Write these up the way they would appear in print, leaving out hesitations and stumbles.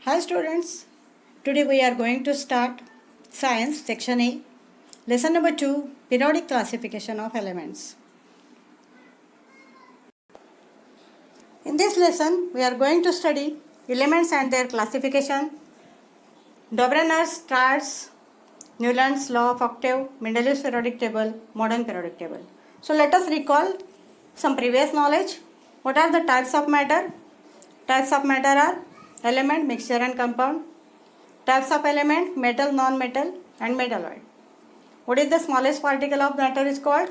Hi students, today we are going to start Science Section A, Lesson number 2, Periodic Classification of Elements. In this lesson, we are going to study elements and their classification, Dobrunner's triads, Newland's law of octave, Mendeleev's periodic table, modern periodic table. So let us recall some previous knowledge. What are the types of matter? Types of matter are element, mixture and compound. Types of element, metal, non-metal and metalloid. What is the smallest particle of matter is called?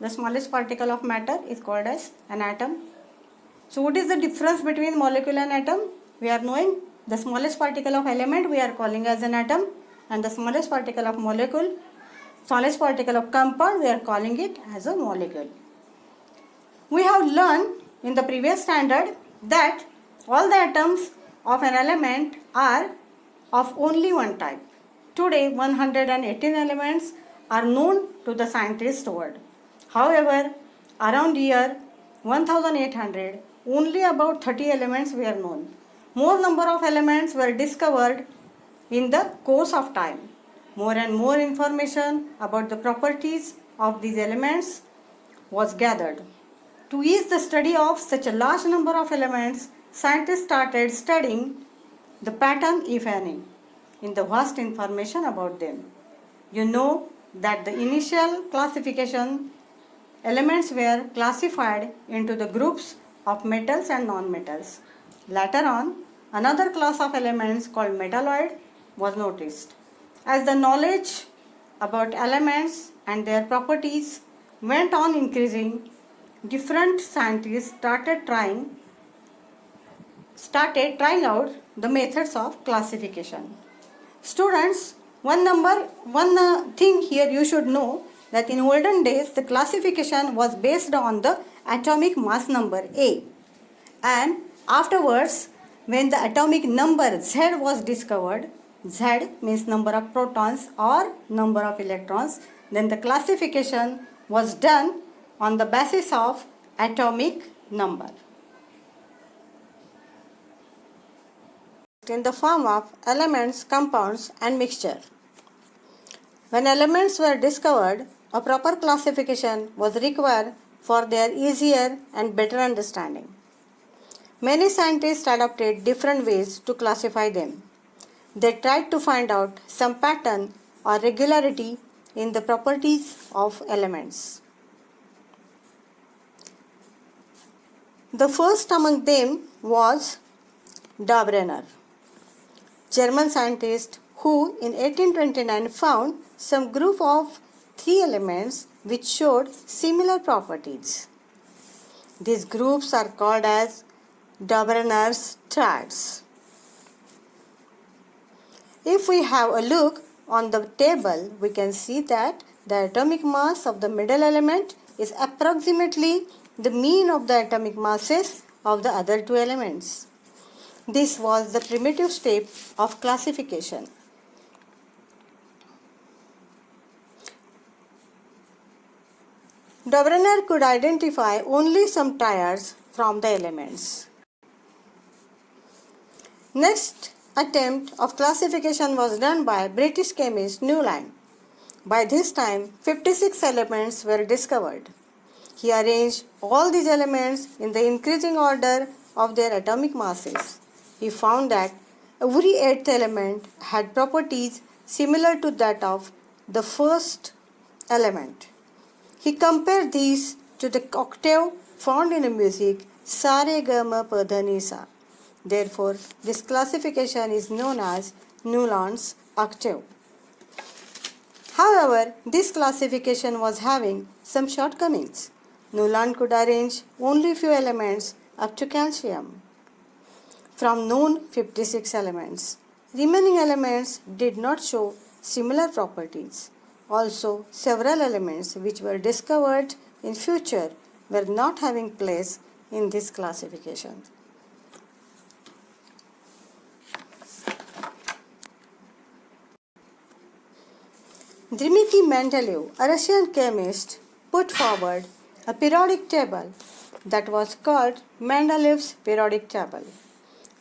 The smallest particle of matter is called as an atom. So what is the difference between molecule and atom? We are knowing the smallest particle of element we are calling as an atom, and the smallest particle of molecule, smallest particle of compound we are calling it as a molecule. We have learned in the previous standard that all the atoms of an element are of only one type. Today 118 elements are known to the scientists world. However, around year 1800 only about 30 elements were known. More number of elements were discovered in the course of time. More and more information about the properties of these elements was gathered. To ease the study of such a large number of elements, scientists started studying the pattern, if any, in the vast information about them. You know that the initial classification elements were classified into the groups of metals and non-metals. Later on, another class of elements called metalloid was noticed. As the knowledge about elements and their properties went on increasing, different scientists started trying out the methods of classification. Students, one thing here you should know that in olden days the classification was based on the atomic mass number A, and afterwards when the atomic number Z was discovered, Z means number of protons or number of electrons, then the classification was done on the basis of atomic number. In the form of elements, compounds and mixture. When elements were discovered, a proper classification was required for their easier and better understanding. Many scientists adopted different ways to classify them. They tried to find out some pattern or regularity in the properties of elements. The first among them was Dobrunner, German scientist who in 1829 found some group of 3 elements which showed similar properties. These groups are called as Dobrunner's triads. If we have a look on the table, we can see that the atomic mass of the middle element is approximately the mean of the atomic masses of the other 2 elements. This was the primitive step of classification. Dobrunner could identify only some triads from the elements. Next attempt of classification was done by British chemist Newland. By this time, 56 elements were discovered. He arranged all these elements in the increasing order of their atomic masses. He found that every 8th element had properties similar to that of the first element. He compared these to the octave found in the music Sa Re Ga Ma Pa Dha Ni Sa. Therefore, this classification is known as Newland's octave. However, this classification was having some shortcomings. Newland could arrange only few elements up to calcium from known 56 elements. Remaining elements did not show similar properties. Also, several elements which were discovered in future were not having place in this classification. Dmitry Mendeleev, a Russian chemist, put forward a periodic table that was called Mendeleev's periodic table.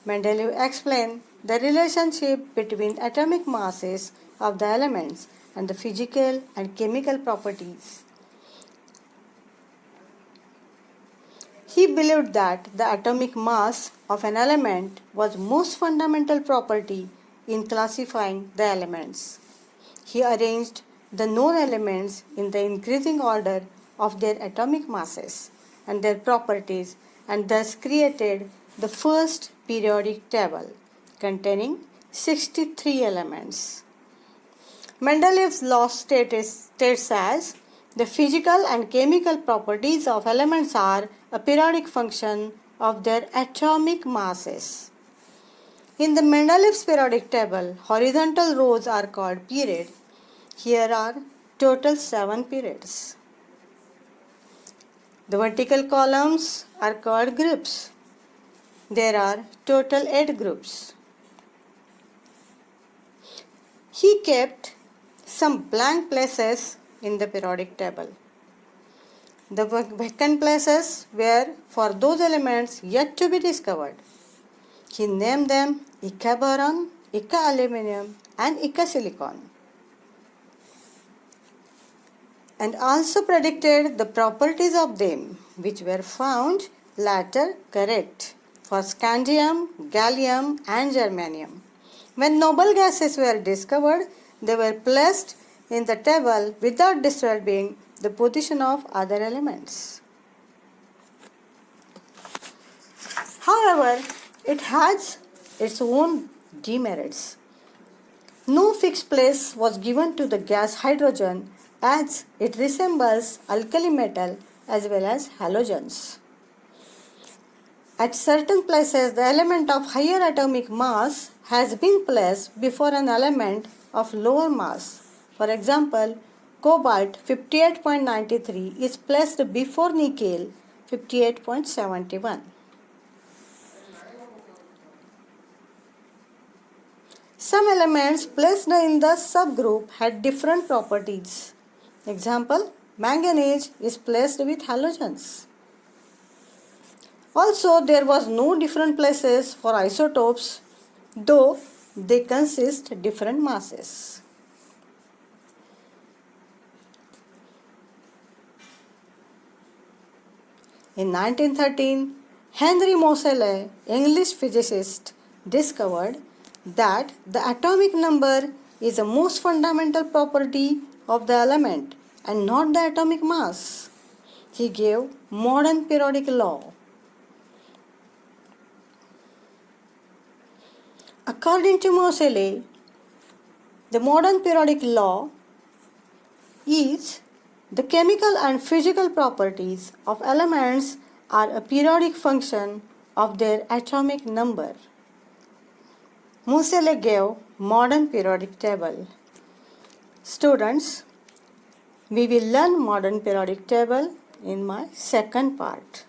Mendeleev explained the relationship between atomic masses of the elements and the physical and chemical properties. He believed that the atomic mass of an element was most fundamental property in classifying the elements. He arranged the known elements in the increasing order of their atomic masses and their properties, and thus created the first periodic table containing 63 elements. Mendeleev's law states as the physical and chemical properties of elements are a periodic function of their atomic masses. In the Mendeleev's periodic table, horizontal rows are called periods. Here are total 7 periods. The vertical columns are called groups. There are total 8 groups. He kept some blank places in the periodic table. The vacant places were for those elements yet to be discovered. He named them Eka-boron, Eka-aluminum and Eka-silicon, and also predicted the properties of them, which were found later correct for scandium, gallium and germanium. When noble gases were discovered, they were placed in the table without disturbing the position of other elements. However, it has its own demerits. No fixed place was given to the gas hydrogen, as it resembles alkali metal as well as halogens. At certain places, the element of higher atomic mass has been placed before an element of lower mass. For example, cobalt 58.93 is placed before nickel 58.71. Some elements placed in the subgroup had different properties. Example, manganese is placed with halogens. Also, there was no different places for isotopes, though they consist different masses. In 1913, Henry Moseley, English physicist, discovered that the atomic number is the most fundamental property of the element and not the atomic mass. He gave modern periodic law. According to Moseley, the modern periodic law is the chemical and physical properties of elements are a periodic function of their atomic number. Moseley gave modern periodic table. Students, we will learn modern periodic table in my second part.